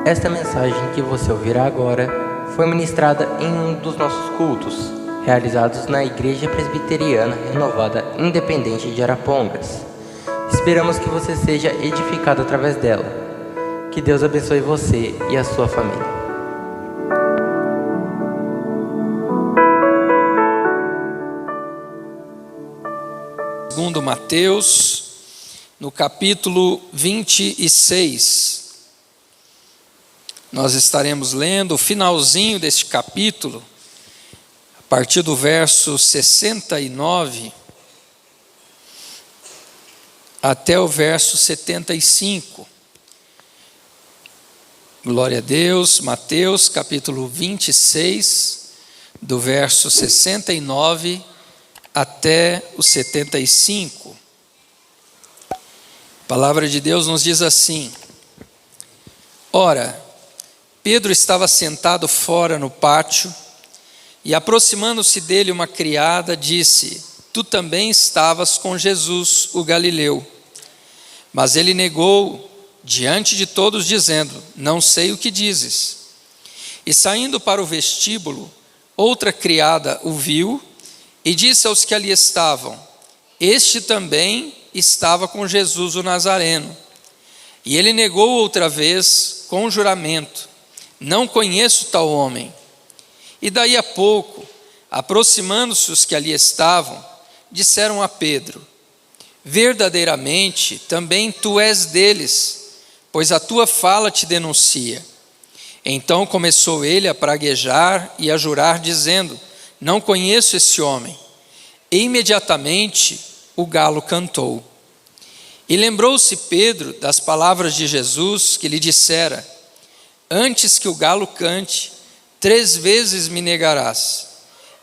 Esta mensagem que você ouvirá agora foi ministrada em um dos nossos cultos, realizados na Igreja Presbiteriana Renovada Independente de Arapongas. Esperamos que você seja edificado através dela. Que Deus abençoe você e a sua família. Segundo Mateus, no capítulo 26, nós estaremos lendo o finalzinho deste capítulo, a partir do verso 69 até o verso 75. Glória a Deus. Mateus capítulo 26, do verso 69 até o 75. A palavra de Deus nos diz assim: Ora, Pedro estava sentado fora no pátio, e aproximando-se dele uma criada disse: Tu também estavas com Jesus, o Galileu. Mas ele negou diante de todos, dizendo: Não sei o que dizes. E saindo para o vestíbulo, outra criada o viu e disse aos que ali estavam: Este também estava com Jesus o Nazareno. E ele negou outra vez com juramento: Não conheço tal homem. E daí a pouco, aproximando-se os que ali estavam, disseram a Pedro: Verdadeiramente também tu és deles, pois a tua fala te denuncia. Então começou ele a praguejar e a jurar, dizendo: Não conheço esse homem. E imediatamente o galo cantou. E lembrou-se Pedro das palavras de Jesus, que lhe dissera: Antes que o galo cante, 3 vezes me negarás.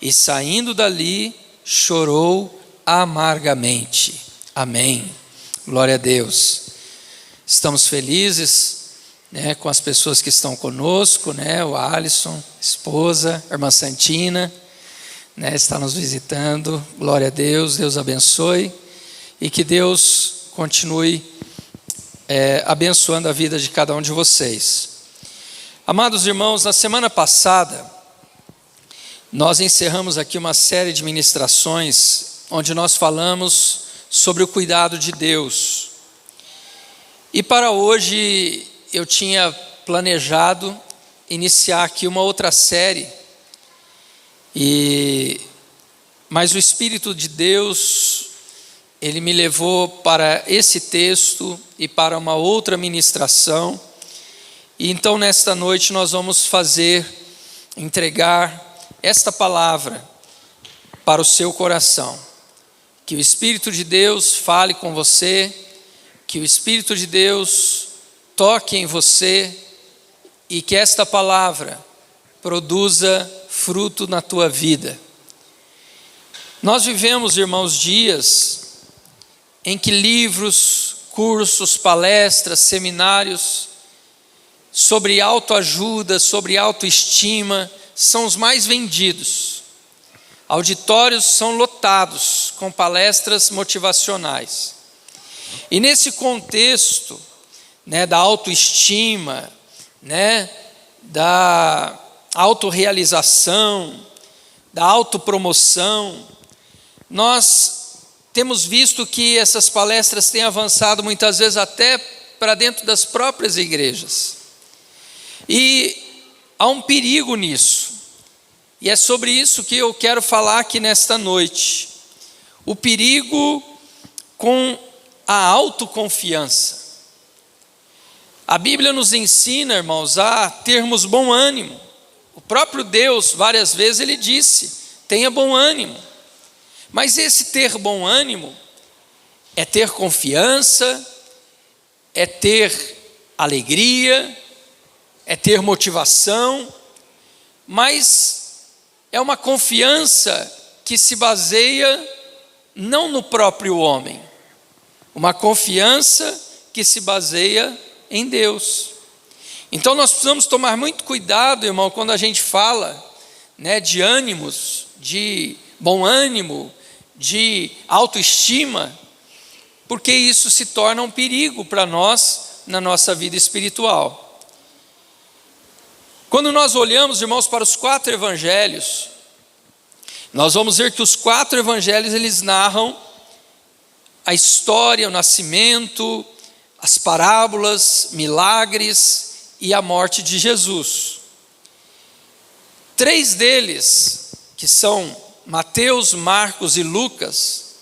E saindo dali, chorou amargamente. Amém. Glória a Deus. Estamos felizes, com as pessoas que estão conosco, o Alisson, esposa, a irmã Santina, está nos visitando. Glória a Deus, Deus abençoe e que Deus continue abençoando a vida de cada um de vocês. Amados irmãos, na semana passada, nós encerramos aqui uma série de ministrações onde nós falamos sobre o cuidado de Deus. E para hoje eu tinha planejado iniciar aqui uma outra série, mas o Espírito de Deus, ele me levou para esse texto e para uma outra ministração. E então nesta noite nós vamos entregar esta palavra para o seu coração. Que o Espírito de Deus fale com você, que o Espírito de Deus toque em você e que esta palavra produza fruto na tua vida. Nós vivemos, irmãos, dias em que livros, cursos, palestras, seminários sobre autoajuda, sobre autoestima, são os mais vendidos. Auditórios são lotados com palestras motivacionais. E nesse contexto, da autoestima, da autorrealização, da autopromoção, nós temos visto que essas palestras têm avançado muitas vezes até para dentro das próprias igrejas. E há um perigo nisso. E é sobre isso que eu quero falar aqui nesta noite. O perigo com a autoconfiança. A Bíblia nos ensina, irmãos, a termos bom ânimo. O próprio Deus, várias vezes, ele disse: tenha bom ânimo. Mas esse ter bom ânimo é ter confiança, é ter alegria, é ter motivação, mas é uma confiança que se baseia não no próprio homem, uma confiança que se baseia em Deus. Então nós precisamos tomar muito cuidado, irmão, quando a gente fala, de ânimos, de bom ânimo, de autoestima, porque isso se torna um perigo para nós na nossa vida espiritual. Quando nós olhamos, irmãos, para os 4 evangelhos, nós vamos ver que os 4 evangelhos, eles narram a história, o nascimento, as parábolas, milagres e a morte de Jesus. 3 deles, que são Mateus, Marcos e Lucas,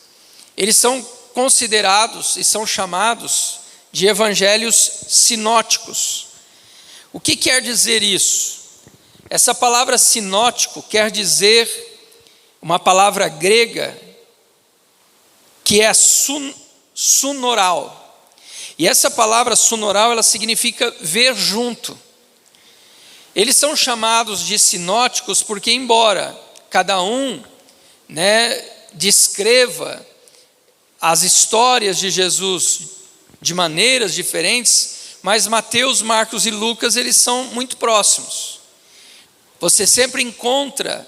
eles são considerados e são chamados de evangelhos sinóticos. O que quer dizer isso? Essa palavra sinótico quer dizer uma palavra grega que é sunoral. E essa palavra sunoral, ela significa ver junto. Eles são chamados de sinóticos porque, embora cada um, descreva as histórias de Jesus de maneiras diferentes, mas Mateus, Marcos e Lucas, eles são muito próximos. Você sempre encontra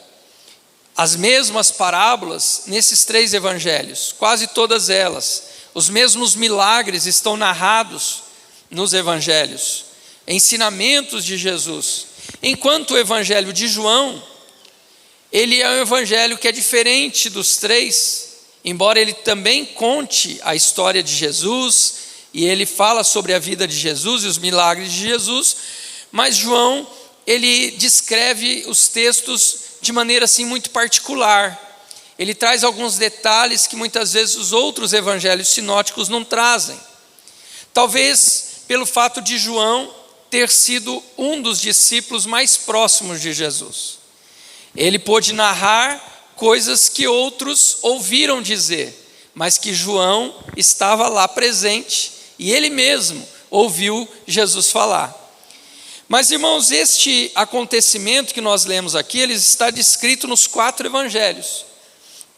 as mesmas parábolas nesses 3 evangelhos, quase todas elas. Os mesmos milagres estão narrados nos evangelhos, ensinamentos de Jesus. Enquanto o evangelho de João, ele é um evangelho que é diferente dos 3, embora ele também conte a história de Jesus, e ele fala sobre a vida de Jesus e os milagres de Jesus, mas João, ele descreve os textos de maneira assim muito particular. Ele traz alguns detalhes que muitas vezes os outros evangelhos sinóticos não trazem. Talvez pelo fato de João ter sido um dos discípulos mais próximos de Jesus. Ele pôde narrar coisas que outros ouviram dizer, mas que João estava lá presente e ele mesmo ouviu Jesus falar. Mas, irmãos, este acontecimento que nós lemos aqui, ele está descrito nos 4 evangelhos,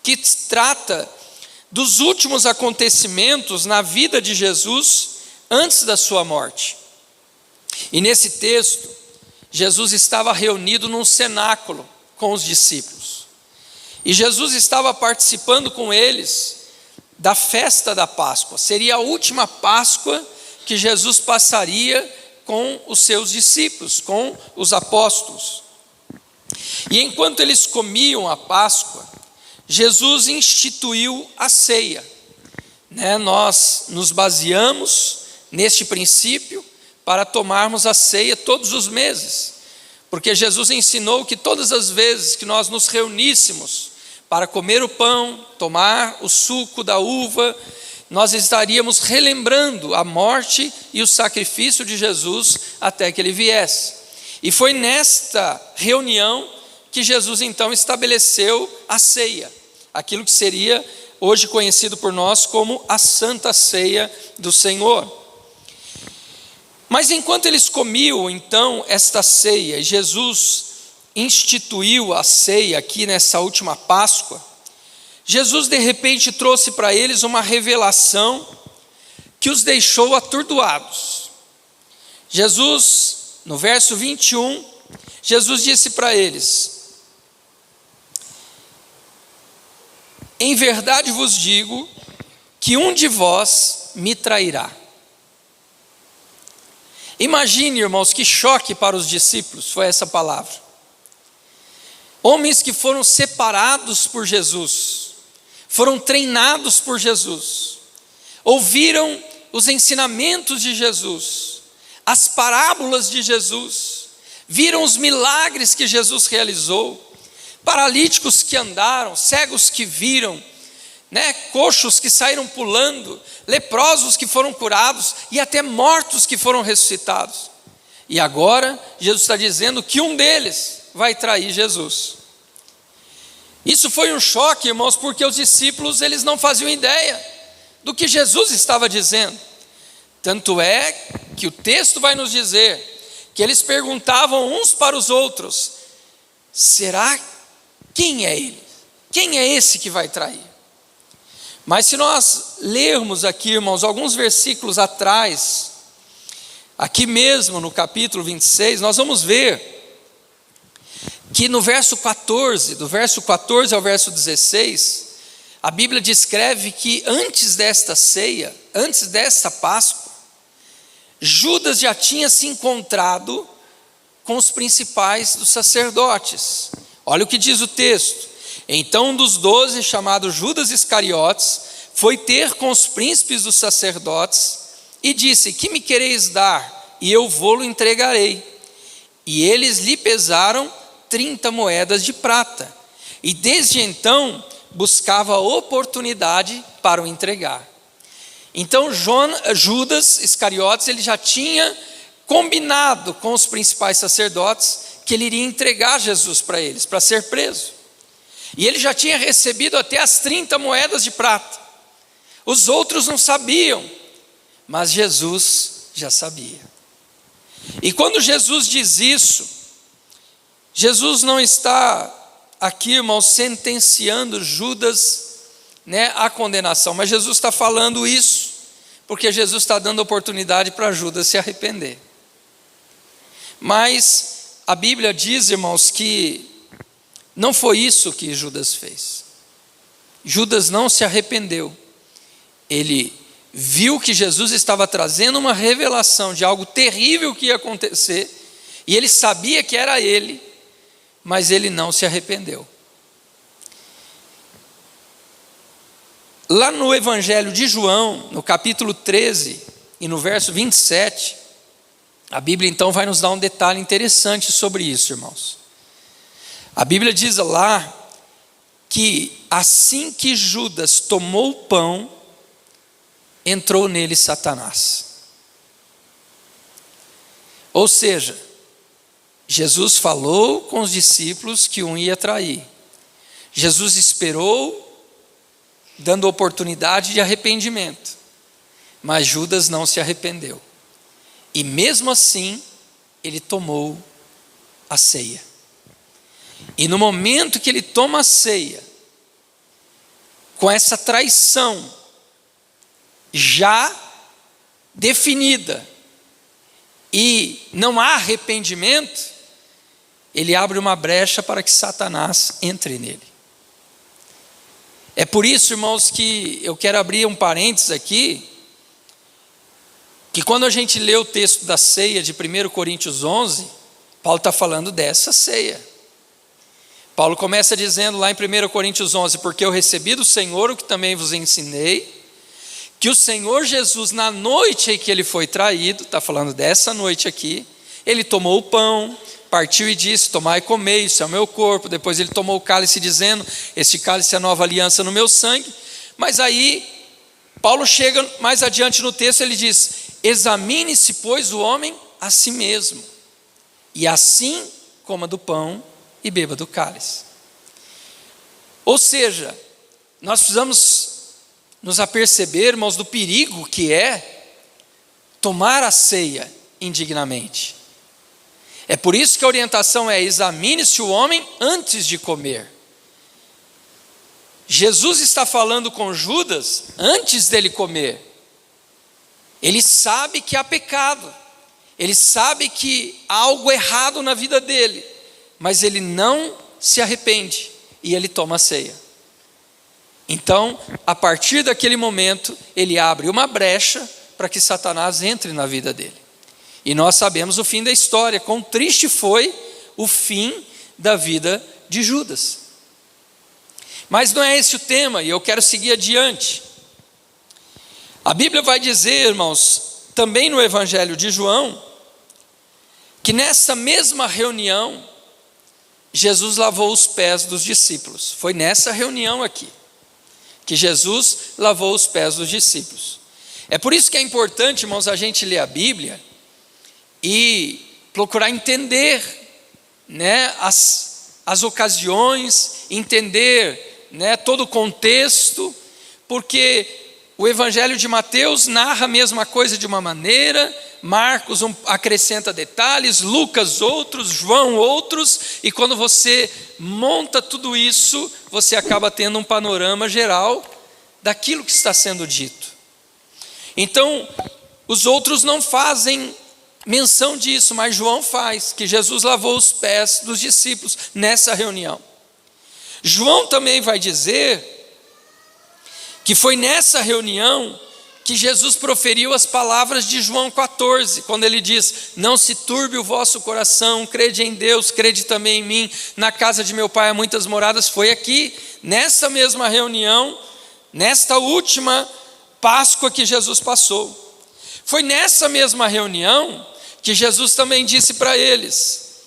que trata dos últimos acontecimentos na vida de Jesus antes da sua morte. E nesse texto, Jesus estava reunido num cenáculo com os discípulos. E Jesus estava participando com eles da festa da Páscoa. Seria a última Páscoa que Jesus passaria com os seus discípulos, com os apóstolos. E enquanto eles comiam a Páscoa, Jesus instituiu a ceia. Nós nos baseamos neste princípio para tomarmos a ceia todos os meses, porque Jesus ensinou que todas as vezes que nós nos reuníssemos para comer o pão, tomar o suco da uva, nós estaríamos relembrando a morte e o sacrifício de Jesus até que ele viesse. E foi nesta reunião que Jesus então estabeleceu a ceia, aquilo que seria hoje conhecido por nós como a Santa Ceia do Senhor. Mas enquanto eles comiam então esta ceia, Jesus instituiu a ceia aqui nessa última Páscoa, Jesus de repente trouxe para eles uma revelação que os deixou atordoados. Jesus, no verso 21, Jesus disse para eles: em verdade vos digo que um de vós me trairá. Imagine, irmãos, que choque para os discípulos foi essa palavra. Homens que foram separados por Jesus, foram treinados por Jesus, ouviram os ensinamentos de Jesus, as parábolas de Jesus, viram os milagres que Jesus realizou, paralíticos que andaram, cegos que viram, coxos que saíram pulando, leprosos que foram curados e até mortos que foram ressuscitados. E agora Jesus está dizendo que um deles vai trair Jesus. Isso foi um choque, irmãos, porque os discípulos eles não faziam ideia do que Jesus estava dizendo. Tanto é que o texto vai nos dizer que eles perguntavam uns para os outros: será quem é ele? Quem é esse que vai trair? Mas se nós lermos aqui, irmãos, alguns versículos atrás, aqui mesmo no capítulo 26, nós vamos ver que no verso 14, do verso 14 ao verso 16, a Bíblia descreve que antes desta ceia, antes desta Páscoa, Judas já tinha se encontrado com os principais dos sacerdotes. Olha o que diz o texto. Então um dos 12, chamado Judas Iscariotes, foi ter com os príncipes dos sacerdotes e disse: que me quereis dar? E eu vou-lo entregarei. E eles lhe pesaram 30 moedas de prata. E desde então buscava oportunidade para o entregar. Então Judas Iscariotes, ele já tinha combinado com os principais sacerdotes que ele iria entregar Jesus para eles, para ser preso. E ele já tinha recebido até as 30 moedas de prata. Os outros não sabiam, mas Jesus já sabia. E quando Jesus diz isso, Jesus não está aqui, irmãos, sentenciando Judas, à condenação, mas Jesus está falando isso porque Jesus está dando oportunidade para Judas se arrepender. Mas a Bíblia diz, irmãos, que não foi isso que Judas fez. Judas não se arrependeu. Ele viu que Jesus estava trazendo uma revelação de algo terrível que ia acontecer, e ele sabia que era ele, mas ele não se arrependeu. Lá no Evangelho de João, no capítulo 13 e no verso 27, a Bíblia então vai nos dar um detalhe interessante sobre isso, irmãos. A Bíblia diz lá que assim que Judas tomou o pão, entrou nele Satanás. Ou seja, Jesus falou com os discípulos que um ia trair. Jesus esperou, dando oportunidade de arrependimento, mas Judas não se arrependeu. E mesmo assim, ele tomou a ceia. E no momento que ele toma a ceia, com essa traição já definida, e não há arrependimento, ele abre uma brecha para que Satanás entre nele. É por isso, irmãos, que eu quero abrir um parênteses aqui, que quando a gente lê o texto da ceia de 1 Coríntios 11, Paulo está falando dessa ceia. Paulo começa dizendo lá em 1 Coríntios 11, porque eu recebi do Senhor o que também vos ensinei, que o Senhor Jesus, na noite em que ele foi traído, está falando dessa noite aqui, ele tomou o pão, partiu e disse: tomai e comei, isso é o meu corpo. Depois ele tomou o cálice dizendo: este cálice é a nova aliança no meu sangue. Mas aí Paulo chega mais adiante no texto, ele diz: examine-se, pois, o homem a si mesmo, e assim coma do pão e beba do cálice. Ou seja, nós precisamos nos aperceber, irmãos, do perigo que é tomar a ceia indignamente. É por isso que a orientação é: examine-se o homem antes de comer. Jesus está falando com Judas antes dele comer. Ele sabe que há pecado, ele sabe que há algo errado na vida dele, mas ele não se arrepende e ele toma a ceia. Então, a partir daquele momento, ele abre uma brecha para que Satanás entre na vida dele. E nós sabemos o fim da história, quão triste foi o fim da vida de Judas. Mas não é esse o tema, e eu quero seguir adiante. A Bíblia vai dizer, irmãos, também no Evangelho de João, que nessa mesma reunião, Jesus lavou os pés dos discípulos. Foi nessa reunião aqui que Jesus lavou os pés dos discípulos. É por isso que é importante, irmãos, a gente ler a Bíblia e procurar entender, as ocasiões, entender, todo o contexto, porque o Evangelho de Mateus narra a mesma coisa de uma maneira, Marcos acrescenta detalhes, Lucas outros, João outros, e quando você monta tudo isso, você acaba tendo um panorama geral daquilo que está sendo dito. Então, os outros não fazem menção disso, mas João faz, que Jesus lavou os pés dos discípulos nessa reunião. João também vai dizer que foi nessa reunião que Jesus proferiu as palavras de João 14, quando ele diz: não se turbe o vosso coração, crede em Deus, crede também em mim, na casa de meu pai há muitas moradas. Foi aqui, nessa mesma reunião, nesta última Páscoa que Jesus passou. Foi nessa mesma reunião que Jesus também disse para eles: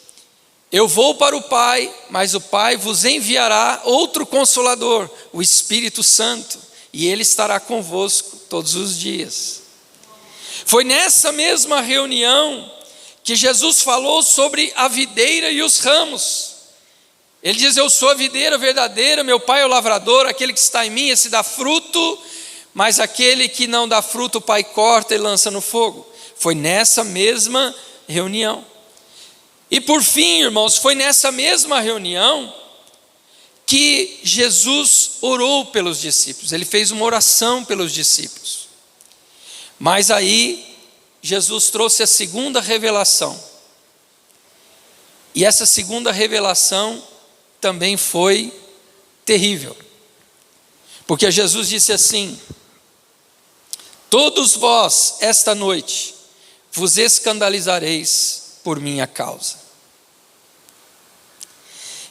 eu vou para o Pai, mas o Pai vos enviará outro Consolador, o Espírito Santo, e Ele estará convosco todos os dias. Foi nessa mesma reunião que Jesus falou sobre a videira e os ramos. Ele diz: eu sou a videira verdadeira, meu Pai é o lavrador, aquele que está em mim, esse dá fruto, mas aquele que não dá fruto, o Pai corta e lança no fogo. Foi nessa mesma reunião. E por fim, irmãos, foi nessa mesma reunião que Jesus orou pelos discípulos. Ele fez uma oração pelos discípulos. Mas aí Jesus trouxe a segunda revelação. E essa segunda revelação também foi terrível. Porque Jesus disse assim: todos vós esta noite vos escandalizareis por minha causa.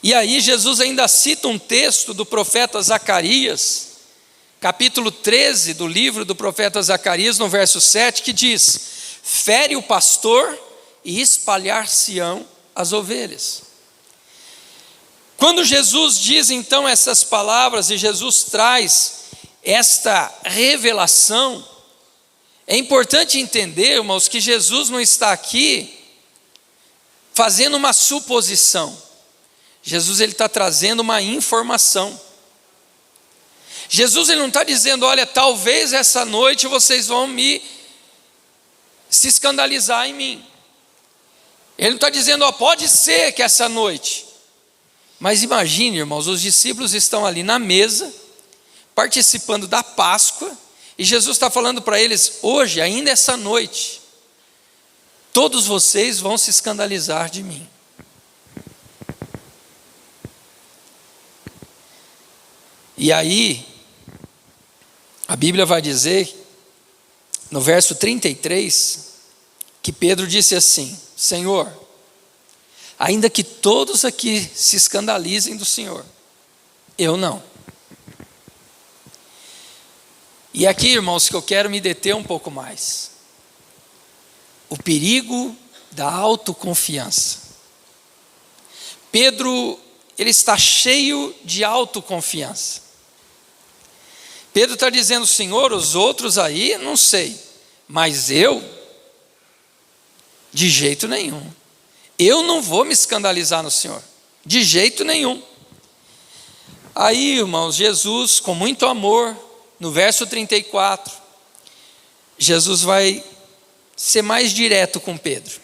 E aí Jesus ainda cita um texto do profeta Zacarias, capítulo 13 do livro do profeta Zacarias, no verso 7, que diz: fere o pastor e espalhar-se-ão as ovelhas. Quando Jesus diz então essas palavras e Jesus traz esta revelação, é importante entender, irmãos, que Jesus não está aqui fazendo uma suposição. Jesus ele está trazendo uma informação. Jesus ele não está dizendo: olha, talvez essa noite vocês vão se escandalizar em mim. Ele não está dizendo: ó, pode ser que essa noite. Mas imagine, irmãos, os discípulos estão ali na mesa, participando da Páscoa, e Jesus está falando para eles: hoje, ainda essa noite, todos vocês vão se escandalizar de mim. E aí, a Bíblia vai dizer, no verso 33, que Pedro disse assim: Senhor, ainda que todos aqui se escandalizem do Senhor, eu não. E aqui, irmãos, que eu quero me deter um pouco mais. O perigo da autoconfiança. Pedro, ele está cheio de autoconfiança. Pedro está dizendo: Senhor, os outros aí, não sei, mas eu, de jeito nenhum. Eu não vou me escandalizar no Senhor, de jeito nenhum. Aí, irmãos, Jesus, com muito amor, no verso 34, Jesus vai ser mais direto com Pedro.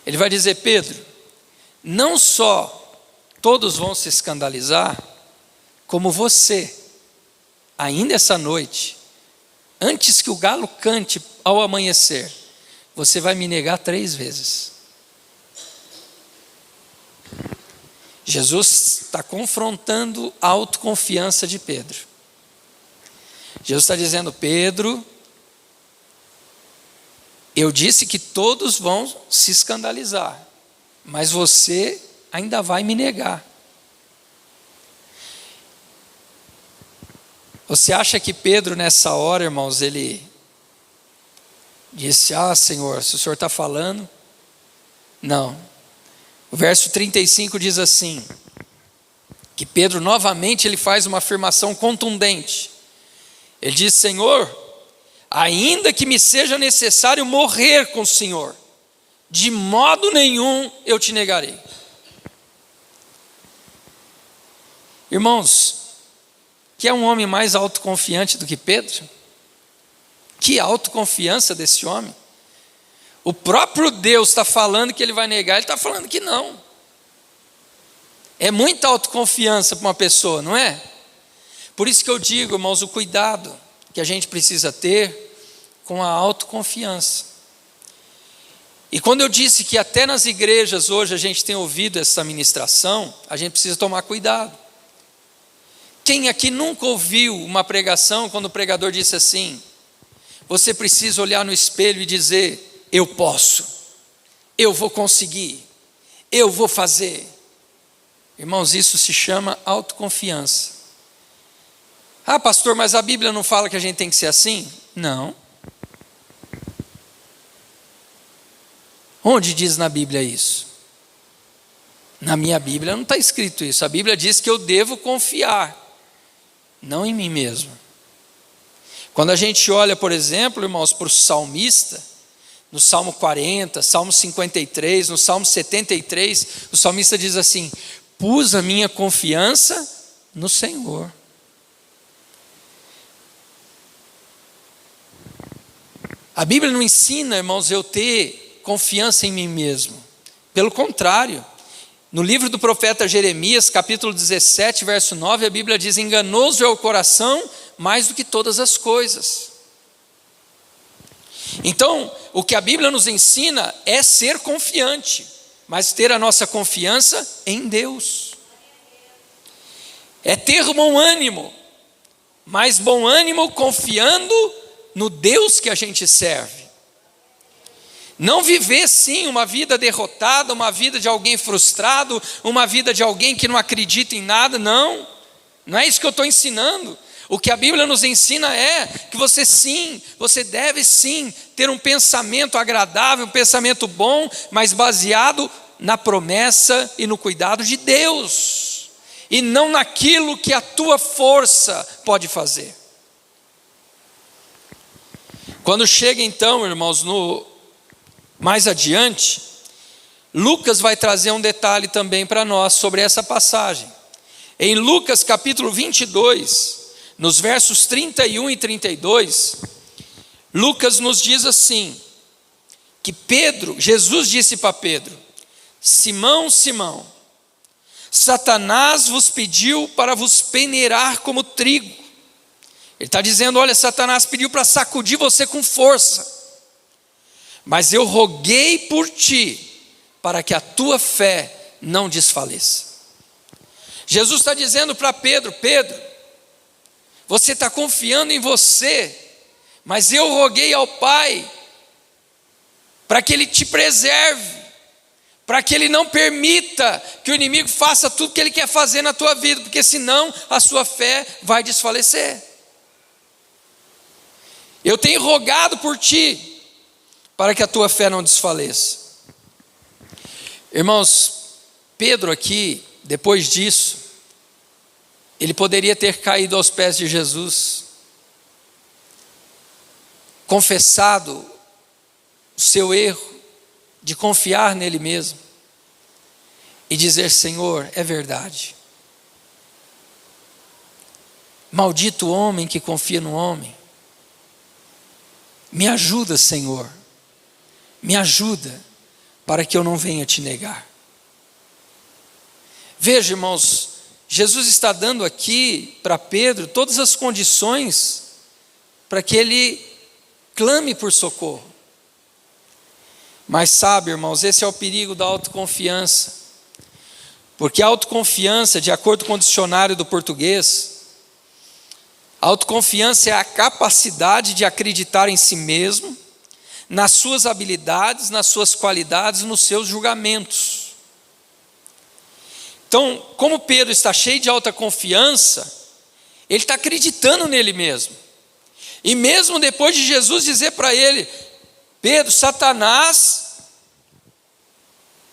Ele vai dizer: Pedro, não só todos vão se escandalizar, como você, ainda essa noite, antes que o galo cante ao amanhecer, você vai me negar 3 vezes. Jesus está confrontando a autoconfiança de Pedro. Jesus está dizendo: Pedro, eu disse que todos vão se escandalizar, mas você ainda vai me negar. Você acha que Pedro nessa hora, irmãos, ele disse: ah, Senhor, se o Senhor está falando? Não. O verso 35 diz assim, que Pedro novamente ele faz uma afirmação contundente. Ele diz: Senhor, ainda que me seja necessário morrer com o Senhor, de modo nenhum eu te negarei. Irmãos, que é um homem mais autoconfiante do que Pedro? Que autoconfiança desse homem? O próprio Deus está falando que ele vai negar, ele está falando que não. É muita autoconfiança para uma pessoa, não é? Por isso que eu digo, irmãos, o cuidado que a gente precisa ter com a autoconfiança. E quando eu disse que até nas igrejas hoje a gente tem ouvido essa ministração, a gente precisa tomar cuidado. Quem aqui nunca ouviu uma pregação quando o pregador disse assim: você precisa olhar no espelho e dizer: eu posso, eu vou conseguir, eu vou fazer. Irmãos, isso se chama autoconfiança. Ah, pastor, mas a Bíblia não fala que a gente tem que ser assim? Não. Onde diz na Bíblia isso? Na minha Bíblia não está escrito isso. A Bíblia diz que eu devo confiar, não em mim mesmo. Quando a gente olha, por exemplo, irmãos, para o salmista, no Salmo 40, Salmo 53, no Salmo 73, o salmista diz assim: pus a minha confiança no Senhor. A Bíblia não ensina, irmãos, eu ter confiança em mim mesmo. Pelo contrário, no livro do profeta Jeremias, capítulo 17, verso 9, a Bíblia diz: enganoso é o coração mais do que todas as coisas. Então, o que a Bíblia nos ensina é ser confiante, mas ter a nossa confiança em Deus. É ter bom ânimo, mas bom ânimo confiando no Deus que a gente serve. Não viver sim uma vida derrotada, uma vida de alguém frustrado, uma vida de alguém que não acredita em nada, não é isso que eu estou ensinando. O que a Bíblia nos ensina é que você deve sim ter um pensamento agradável, um pensamento bom, mas baseado na promessa e no cuidado de Deus, e não naquilo que a tua força pode fazer. Quando chega então, irmãos, mais adiante, Lucas vai trazer um detalhe também para nós sobre essa passagem. Em Lucas capítulo 22, nos versos 31 e 32, Lucas nos diz assim, que Jesus disse para Pedro: Simão, Simão, Satanás vos pediu para vos peneirar como trigo. Ele está dizendo: olha, Satanás pediu para sacudir você com força, mas eu roguei por ti, para que a tua fé não desfaleça. Jesus está dizendo para Pedro: Pedro, você está confiando em você, mas eu roguei ao Pai para que Ele te preserve, para que Ele não permita que o inimigo faça tudo que ele quer fazer na tua vida, porque senão a sua fé vai desfalecer. Eu tenho rogado por ti, para que a tua fé não desfaleça. Irmãos, Pedro aqui, depois disso, ele poderia ter caído aos pés de Jesus, confessado o seu erro de confiar nele mesmo e dizer: Senhor, é verdade. Maldito o homem que confia no homem. Me ajuda, Senhor, me ajuda para que eu não venha te negar. Veja, irmãos, Jesus está dando aqui para Pedro todas as condições para que ele clame por socorro. Mas sabe, irmãos, esse é o perigo da autoconfiança, porque a autoconfiança, de acordo com o dicionário do português, a autoconfiança é a capacidade de acreditar em si mesmo, nas suas habilidades, nas suas qualidades, nos seus julgamentos. Então, como Pedro está cheio de alta confiança, ele está acreditando nele mesmo. E mesmo depois de Jesus dizer para ele: Pedro, Satanás,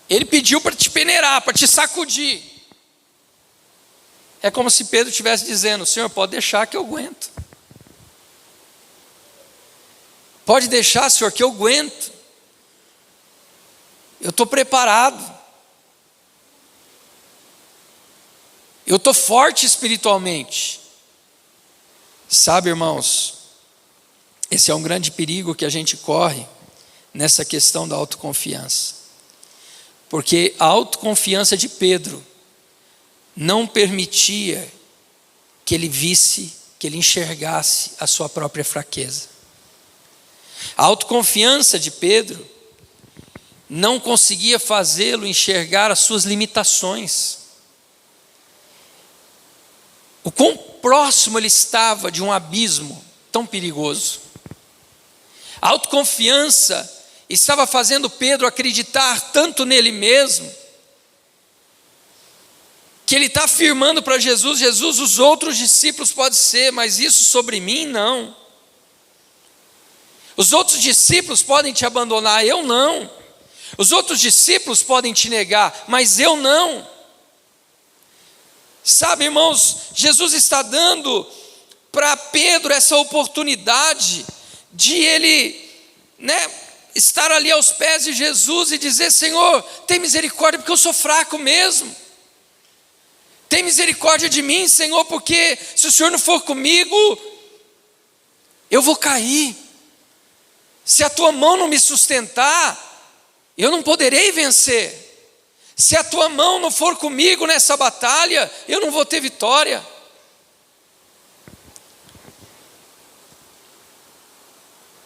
ele pediu para te peneirar, para te sacudir. É como se Pedro estivesse dizendo: Senhor, pode deixar que eu aguento. Pode deixar, Senhor, que eu aguento. Eu estou preparado. Eu estou forte espiritualmente. Sabe, irmãos, esse é um grande perigo que a gente corre nessa questão da autoconfiança. Porque a autoconfiança de Pedro não permitia que ele visse, que ele enxergasse a sua própria fraqueza. A autoconfiança de Pedro não conseguia fazê-lo enxergar as suas limitações. O quão próximo ele estava de um abismo tão perigoso. A autoconfiança estava fazendo Pedro acreditar tanto nele mesmo, que ele está afirmando para Jesus: Jesus, os outros discípulos podem ser, mas isso sobre mim não. Os outros discípulos podem te abandonar, eu não. Os outros discípulos podem te negar, mas eu não. Sabe, irmãos, Jesus está dando para Pedro essa oportunidade de ele, estar ali aos pés de Jesus e dizer: Senhor, tem misericórdia, porque eu sou fraco mesmo. Tem misericórdia de mim, Senhor, porque se o Senhor não for comigo, eu vou cair. Se a tua mão não me sustentar, eu não poderei vencer. Se a tua mão não for comigo nessa batalha, eu não vou ter vitória.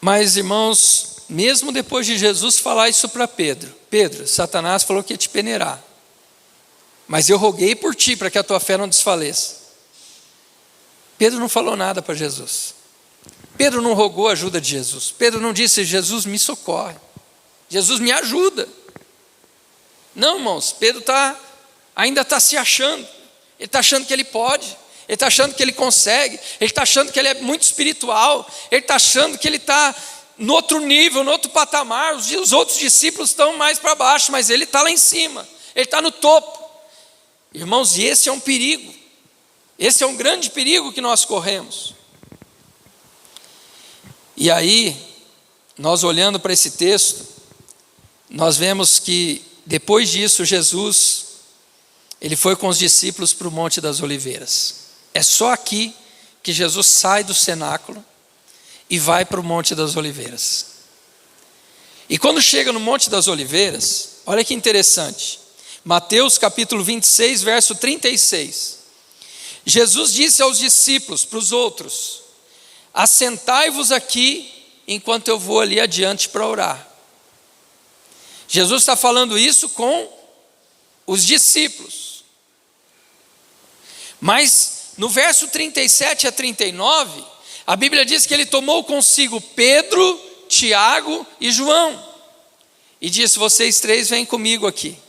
Mas, irmãos, mesmo depois de Jesus falar isso para Pedro: Pedro, Satanás falou que ia te peneirar, mas eu roguei por ti para que a tua fé não desfaleça. Pedro não falou nada para Jesus. Pedro não rogou a ajuda de Jesus. Pedro não disse: Jesus, me socorre, Jesus, me ajuda. Não, irmãos, Pedro ainda está se achando. Ele está achando que ele pode, ele está achando que ele consegue, ele está achando que ele é muito espiritual, ele está achando que ele está no outro nível, no outro patamar. Os outros discípulos estão mais para baixo, mas ele está lá em cima, ele está no topo. Irmãos, e esse é um perigo, esse é um grande perigo que nós corremos. E aí, nós olhando para esse texto, nós vemos que depois disso Jesus, ele foi com os discípulos para o Monte das Oliveiras. É só aqui que Jesus sai do cenáculo e vai para o Monte das Oliveiras. E quando chega no Monte das Oliveiras, olha que interessante, Mateus capítulo 26, verso 36. Jesus disse aos discípulos, para os outros: assentai-vos aqui enquanto eu vou ali adiante para orar. Jesus está falando isso com os discípulos. Mas no verso 37 a 39, a Bíblia diz que ele tomou consigo Pedro, Tiago e João e disse: vocês três vêm comigo aqui.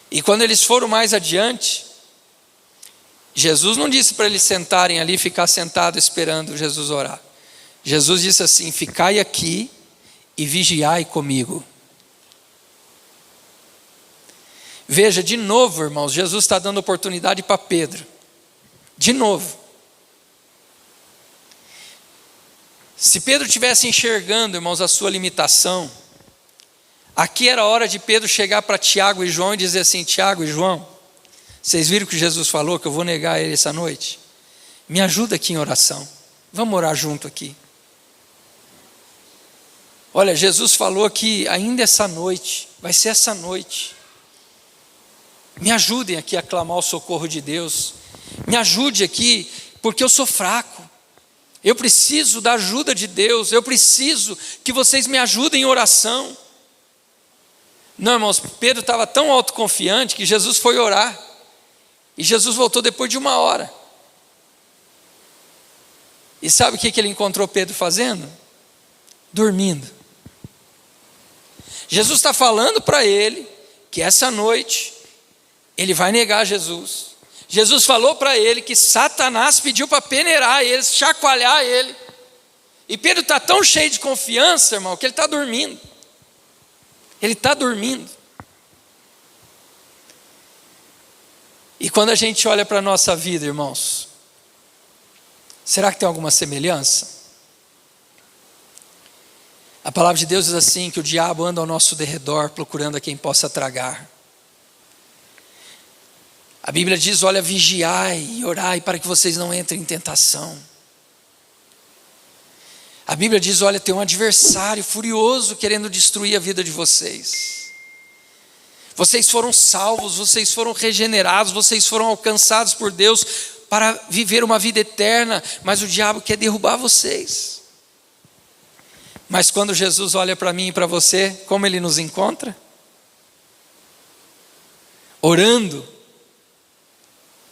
E quando eles foram mais adiante, Jesus não disse para eles sentarem ali e ficar sentado esperando Jesus orar. Jesus disse assim: ficai aqui e vigiai comigo. Veja, de novo, irmãos, Jesus está dando oportunidade para Pedro. De novo. Se Pedro estivesse enxergando, irmãos, a sua limitação, aqui era a hora de Pedro chegar para Tiago e João e dizer assim: Tiago e João, vocês viram que Jesus falou que eu vou negar ele essa noite? Me ajuda aqui em oração. Vamos orar junto aqui. Olha, Jesus falou que ainda essa noite, vai ser essa noite. Me ajudem aqui a clamar o socorro de Deus. Me ajude aqui, porque eu sou fraco. Eu preciso da ajuda de Deus. Eu preciso que vocês me ajudem em oração. Não, irmãos, Pedro estava tão autoconfiante que Jesus foi orar. E Jesus voltou depois de 1 hora. E sabe o que ele encontrou Pedro fazendo? Dormindo. Jesus está falando para ele que essa noite ele vai negar Jesus. Jesus falou para ele que Satanás pediu para peneirar ele, chacoalhar ele. E Pedro está tão cheio de confiança, irmão, que ele está dormindo. Ele está dormindo. E quando a gente olha para a nossa vida, irmãos, será que tem alguma semelhança? A palavra de Deus diz assim, que o diabo anda ao nosso derredor procurando a quem possa tragar. A Bíblia diz: olha, vigiai e orai para que vocês não entrem em tentação. A Bíblia diz: olha, tem um adversário furioso querendo destruir a vida de vocês. Vocês foram salvos, vocês foram regenerados, vocês foram alcançados por Deus para viver uma vida eterna, mas o diabo quer derrubar vocês. Mas quando Jesus olha para mim e para você, como ele nos encontra? Orando,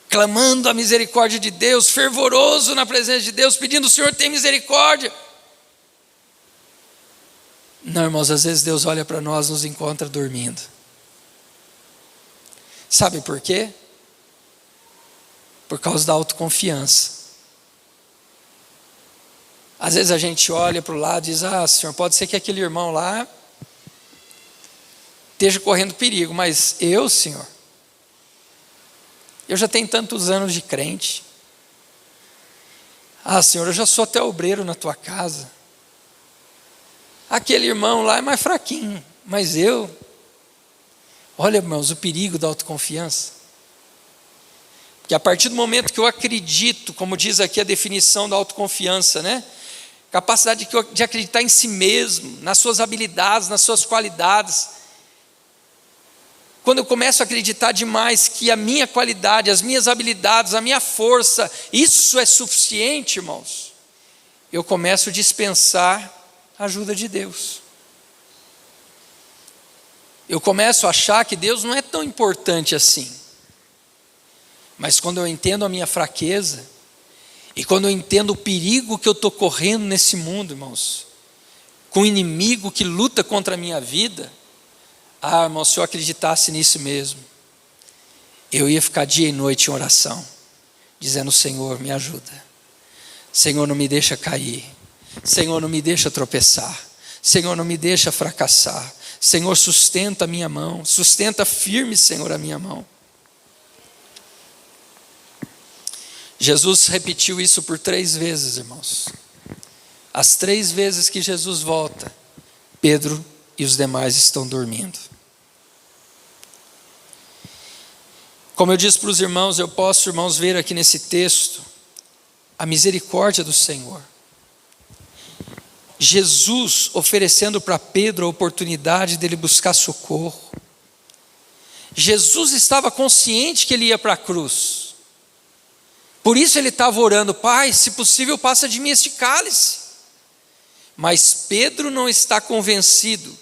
clamando a misericórdia de Deus, fervoroso na presença de Deus, pedindo: Senhor, tem misericórdia. Não, irmãos, às vezes Deus olha para nós, nos encontra dormindo. Sabe por quê? Por causa da autoconfiança. Às vezes a gente olha para o lado e diz: Senhor, pode ser que aquele irmão lá esteja correndo perigo, mas eu, Senhor, eu já tenho tantos anos de crente. Senhor, eu já sou até obreiro na tua casa. Aquele irmão lá é mais fraquinho, mas eu... Olha, irmãos, o perigo da autoconfiança. Porque a partir do momento que eu acredito, como diz aqui a definição da autoconfiança, né? Capacidade de acreditar em si mesmo, nas suas habilidades, nas suas qualidades. Quando eu começo a acreditar demais que a minha qualidade, as minhas habilidades, a minha força, isso é suficiente, irmãos, eu começo a dispensar a ajuda de Deus. Eu começo a achar que Deus não é tão importante assim. Mas quando eu entendo a minha fraqueza, e quando eu entendo o perigo que eu estou correndo nesse mundo, irmãos, com um inimigo que luta contra a minha vida, irmão, se eu acreditasse nisso mesmo, eu ia ficar dia e noite em oração, dizendo: Senhor, me ajuda. Senhor, não me deixa cair. Senhor, não me deixa tropeçar. Senhor, não me deixa fracassar. Senhor, sustenta a minha mão. Sustenta firme, Senhor, a minha mão. Jesus repetiu isso por 3 vezes, irmãos. As 3 vezes que Jesus volta, Pedro e os demais estão dormindo. Como eu disse para os irmãos, eu posso, irmãos, ver aqui nesse texto a misericórdia do Senhor. Jesus oferecendo para Pedro a oportunidade dele buscar socorro. Jesus estava consciente que ele ia para a cruz. Por isso ele estava orando: Pai, se possível, passa de mim este cálice. Mas Pedro não está convencido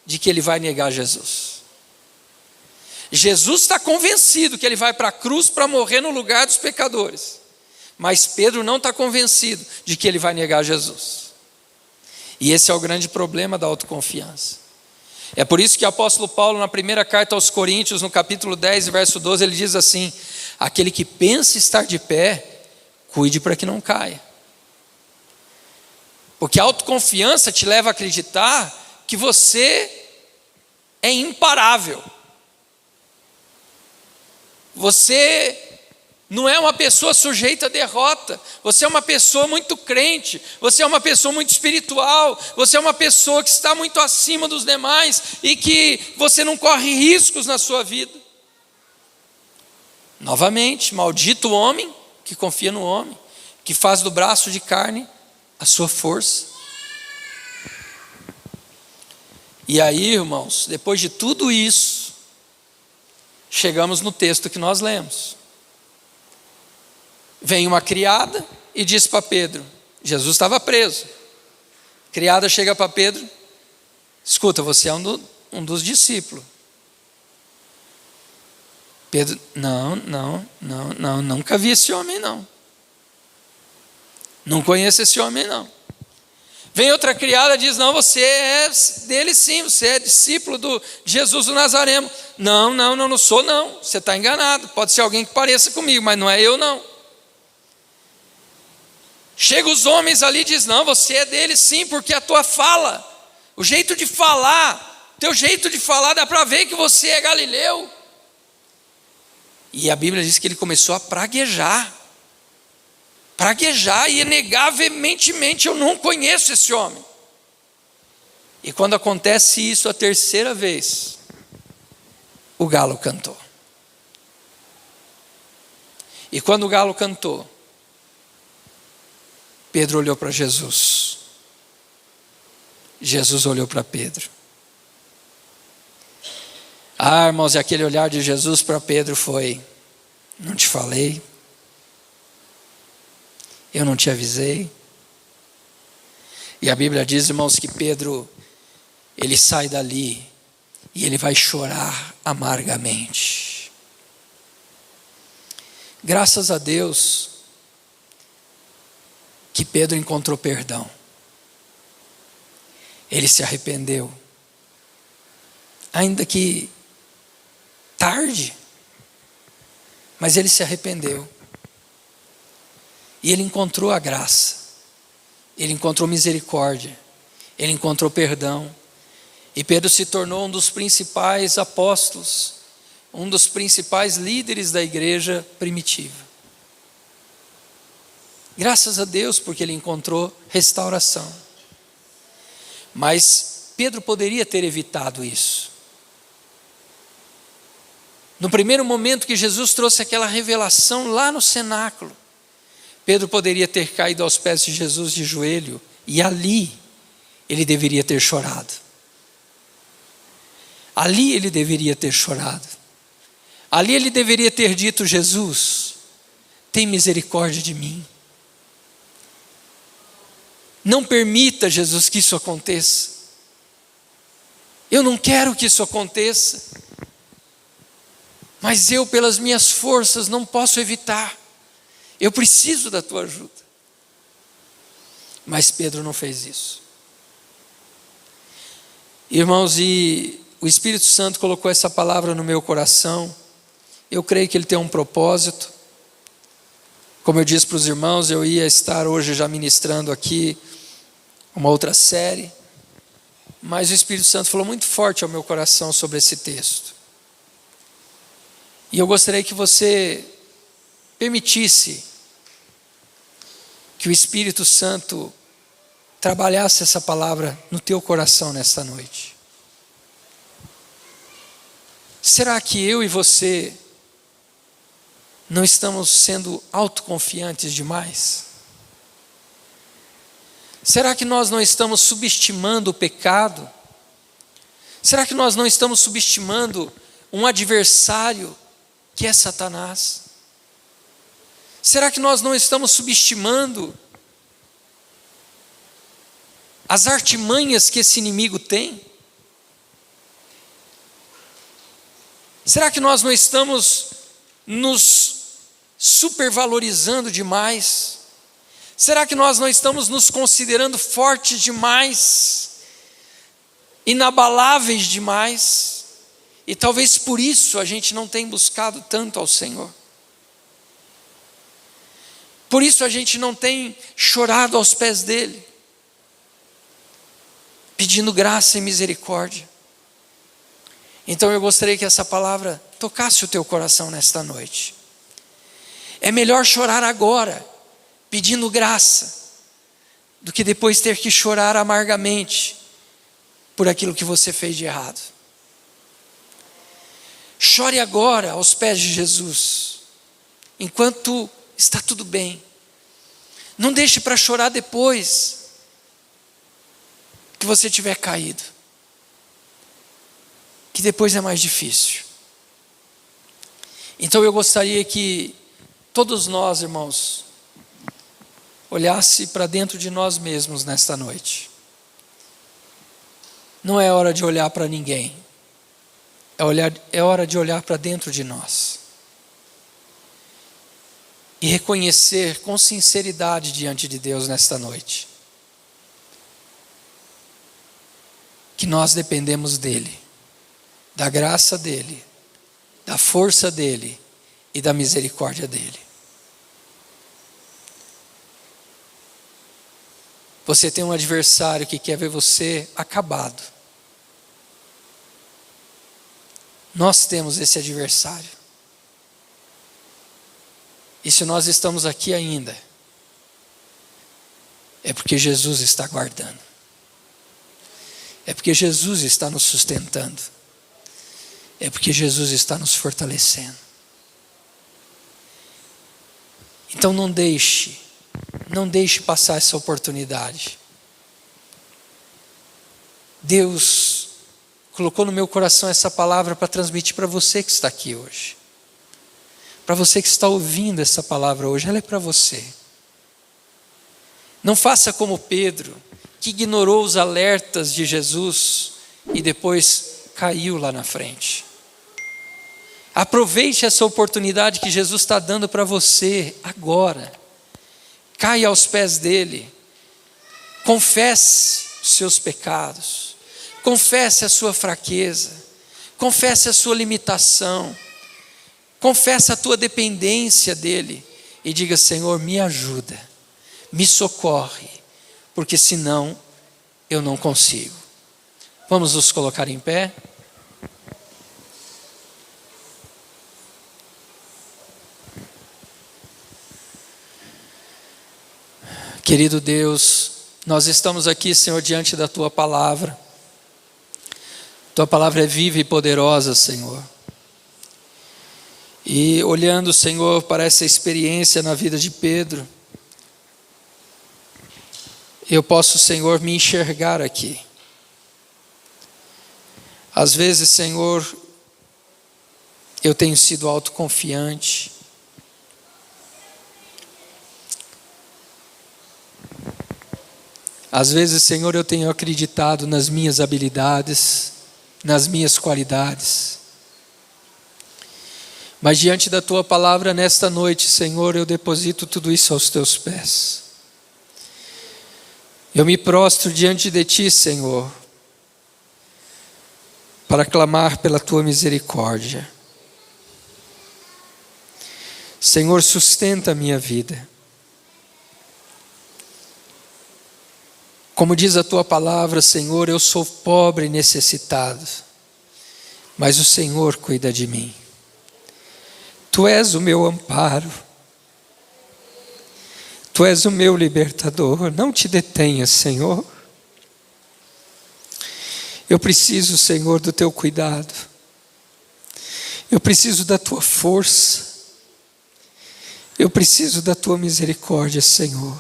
de que ele vai negar Jesus. Jesus está convencido que ele vai para a cruz para morrer no lugar dos pecadores. Mas Pedro não está convencido de que ele vai negar Jesus. E esse é o grande problema da autoconfiança. É por isso que o apóstolo Paulo, na primeira carta aos Coríntios, no capítulo 10, verso 12, ele diz assim: aquele que pensa estar de pé, cuide para que não caia. Porque a autoconfiança te leva a acreditar que você é imparável. Você não é uma pessoa sujeita à derrota. Você é uma pessoa muito crente. Você é uma pessoa muito espiritual. Você é uma pessoa que está muito acima dos demais e que você não corre riscos na sua vida. Novamente, maldito o homem que confia no homem, que faz do braço de carne a sua força. E aí, irmãos, depois de tudo isso, chegamos no texto que nós lemos. Vem uma criada e diz para Pedro: Jesus estava preso. A criada chega para Pedro: escuta, você é um dos discípulos. Pedro: não, nunca vi esse homem não. Não conheço esse homem não. Vem outra criada e diz: não, você é dele sim, você é discípulo de Jesus do Nazareno. Não sou não, você está enganado. Pode ser alguém que pareça comigo, mas não é eu não. Chega os homens ali e diz: não, você é dele sim, porque a tua fala, o jeito de falar, teu jeito de falar dá para ver que você é galileu. E a Bíblia diz que ele começou a praguejar e negar veementemente: eu não conheço esse homem. E quando acontece isso a 3ª vez, o galo cantou. E quando o galo cantou, Pedro olhou para Jesus. Jesus olhou para Pedro. Irmãos, e aquele olhar de Jesus para Pedro foi: não te falei? Eu não te avisei? E a Bíblia diz, irmãos, que Pedro, ele sai dali e ele vai chorar amargamente. Graças a Deus que Pedro encontrou perdão. ele se arrependeu. Ainda que tarde, mas ele se arrependeu. E ele encontrou a graça, ele encontrou misericórdia, ele encontrou perdão. E Pedro se tornou um dos principais apóstolos, um dos principais líderes da igreja primitiva. Graças a Deus, porque ele encontrou restauração. Mas Pedro poderia ter evitado isso. No primeiro momento que Jesus trouxe aquela revelação lá no cenáculo, Pedro poderia ter caído aos pés de Jesus de joelho, e ali ele deveria ter chorado. Ali ele deveria ter chorado. Ali ele deveria ter dito: Jesus, tem misericórdia de mim. Não permita, Jesus, que isso aconteça. Eu não quero que isso aconteça. Mas eu, pelas minhas forças, não posso evitar. Eu preciso da tua ajuda. Mas Pedro não fez isso. Irmãos, e o Espírito Santo colocou essa palavra no meu coração. Eu creio que ele tem um propósito. Como eu disse para os irmãos, eu ia estar hoje já ministrando aqui uma outra série. Mas o Espírito Santo falou muito forte ao meu coração sobre esse texto. E eu gostaria que você permitisse que o Espírito Santo trabalhasse essa palavra no teu coração nesta noite. Será que eu e você não estamos sendo autoconfiantes demais? Será que nós não estamos subestimando o pecado? Será que nós não estamos subestimando um adversário que é Satanás? Será que nós não estamos subestimando as artimanhas que esse inimigo tem? Será que nós não estamos nos supervalorizando demais? Será que nós não estamos nos considerando fortes demais, inabaláveis demais? E talvez por isso a gente não tenha buscado tanto ao Senhor. Por isso a gente não tem chorado aos pés dele, pedindo graça e misericórdia. Então eu gostaria que essa palavra tocasse o teu coração nesta noite. É melhor chorar agora, pedindo graça, do que depois ter que chorar amargamente por aquilo que você fez de errado. Chore agora aos pés de Jesus, enquanto está tudo bem. Não deixe para chorar depois que você tiver caído, que depois é mais difícil. Então eu gostaria que todos nós, irmãos, olhasse para dentro de nós mesmos nesta noite. Não é hora de olhar para ninguém. É hora de olhar para dentro de nós. E reconhecer com sinceridade diante de Deus nesta noite que nós dependemos dEle, da graça dEle, da força dEle e da misericórdia dEle. Você tem um adversário que quer ver você acabado. Nós temos esse adversário. E se nós estamos aqui ainda, é porque Jesus está guardando. É porque Jesus está nos sustentando. É porque Jesus está nos fortalecendo. Então não deixe passar essa oportunidade. Deus colocou no meu coração essa palavra para transmitir para você que está aqui hoje. Para você que está ouvindo essa palavra hoje, ela é para você. Não faça como Pedro, que ignorou os alertas de Jesus e depois caiu lá na frente. Aproveite essa oportunidade que Jesus está dando para você agora. Caia aos pés dele. Confesse seus pecados, confesse a sua fraqueza, confesse a sua limitação, confesse a tua dependência dEle e diga: Senhor, me ajuda, me socorre, porque senão eu não consigo. Vamos nos colocar em pé? Querido Deus, nós estamos aqui, Senhor, diante da Tua palavra. Tua palavra é viva e poderosa, Senhor. E olhando, Senhor, para essa experiência na vida de Pedro, eu posso, Senhor, me enxergar aqui. Às vezes, Senhor, eu tenho sido autoconfiante. Às vezes, Senhor, eu tenho acreditado nas minhas habilidades, nas minhas qualidades. Mas diante da Tua palavra nesta noite, Senhor, eu deposito tudo isso aos Teus pés. Eu me prostro diante de Ti, Senhor, para clamar pela Tua misericórdia. Senhor, sustenta a minha vida. Como diz a Tua palavra, Senhor, eu sou pobre e necessitado, mas o Senhor cuida de mim. Tu és o meu amparo, Tu és o meu libertador. Não te detenhas, Senhor. Eu preciso, Senhor, do Teu cuidado. Eu preciso da Tua força. Eu preciso da Tua misericórdia, Senhor.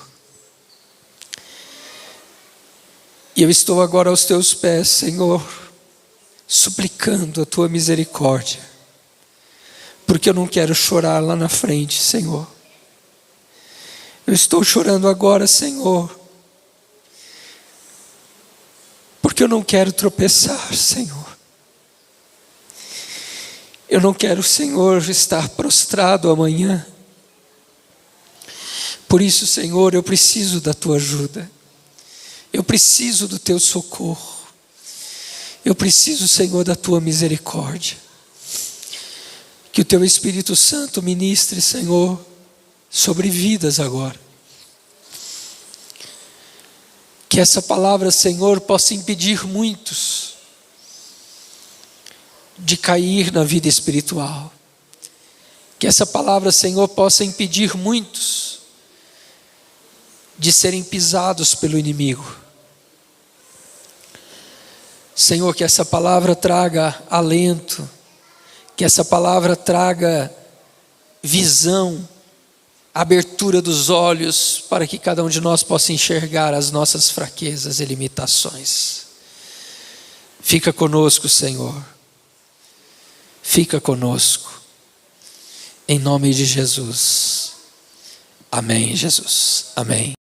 E eu estou agora aos Teus pés, Senhor, suplicando a Tua misericórdia, porque eu não quero chorar lá na frente, Senhor. Eu estou chorando agora, Senhor, porque eu não quero tropeçar, Senhor. Eu não quero, Senhor, estar prostrado amanhã. Por isso, Senhor, eu preciso da Tua ajuda. Eu preciso do Teu socorro. Eu preciso, Senhor, da Tua misericórdia. Que o Teu Espírito Santo ministre, Senhor, sobre vidas agora. Que essa palavra, Senhor, possa impedir muitos de cair na vida espiritual. Que essa palavra, Senhor, possa impedir muitos de serem pisados pelo inimigo. Senhor, que essa palavra traga alento, que essa palavra traga visão, abertura dos olhos, para que cada um de nós possa enxergar as nossas fraquezas e limitações. Fica conosco, Senhor. Fica conosco. Em nome de Jesus. Amém, Jesus. Amém.